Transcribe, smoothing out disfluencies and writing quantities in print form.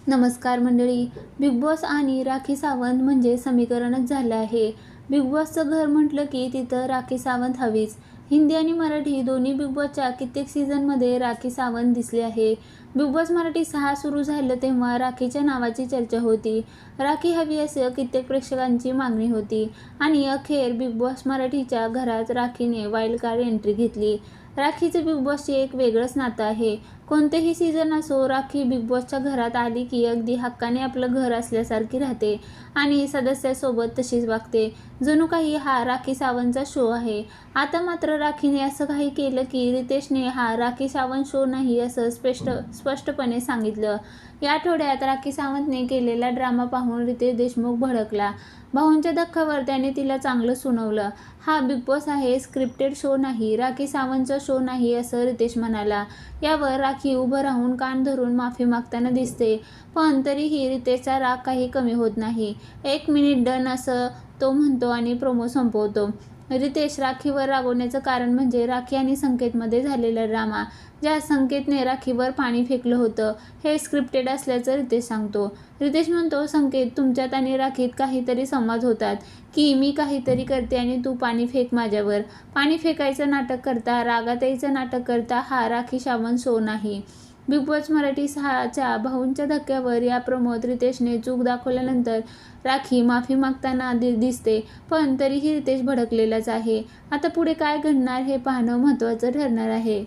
नमस्कार मंडळी. Big boss आणि राखी सावंत म्हणजे समीकरणच झालं आहे. बिग बॉसचं घर म्हटलं की तिथं राखी सावंत हवीच. हिंदी आणि मराठी दोन्ही बिग बॉसच्या कित्येक सीझनमध्ये राखी सावंत दिसली आहे. बिग बॉस मराठी 6 सुरू झालं तेव्हा राखीच्या नावाची चर्चा होती. राखी हवी असं कित्येक प्रेक्षकांची मागणी होती आणि अखेर बिग बॉस मराठीच्या घरात राखीने वाईल्ड कार्ड एंट्री घेतली. राखीचं बिग बॉसचे एक वेगळंच नातं आहे. कोणतेही सीझन असो, राखी बिग बॉसच्या घरात आली की अगदी हक्काने आपलं घर असल्यासारखी राहते आणि सदस्यासोबत तशीच वागते. जणू काही हा राखी सावंतचा शो आहे. आता मात्र राखीने असं काही केलं की रितेशने हा राखी सावंत शो नाही असं स्पष्टपणे सांगितलं. या आठवड्यात राखी सावंतने केलेला ड्रामा पाहून रितेश देशमुख भडकला. भाऊंच्या धक्क्यावर त्याने तिला चांगलं सुनावलं. हा बिग बॉस आहे, स्क्रिप्टेड शो नाही, राखी सावंतचा शो नाही असं रितेश म्हणाला. यावर राखी उभं राहून कान धरून माफी मागताना दिसते. पण तरीही रितेशचा राग काही कमी होत नाही. 1 मिनिट डन असं तो म्हणतो आणि प्रोमो संपवतो. रितेश राखीवर रागवण्याचं कारण म्हणजे राखी आणि संकेतमध्ये झालेला ड्रामा. ज्या संकेतने राखीवर पाणी फेकलं होतं हे स्क्रिप्टेड असल्याचं रितेश सांगतो. रितेश म्हणतो, संकेत, तुमच्यात आणि राखीत काहीतरी संवाद होतात की मी काहीतरी करते आणि तू पाणी फेक माझ्यावर. पाणी फेकायचं नाटक करता, रागात यायचं नाटक करता, हा राखी सावंत शो नाही. बिग बॉस मराठी 6च्या भाऊंच्या धक्क्यावर या प्रोमोत रितेशने चूक दाखवल्यानंतर राखी माफी मागताना दिसते. पण तरीही रितेश भडकलेलाच आहे. आता पुढे काय घडणार हे पाहणं महत्त्वाचं ठरणार आहे.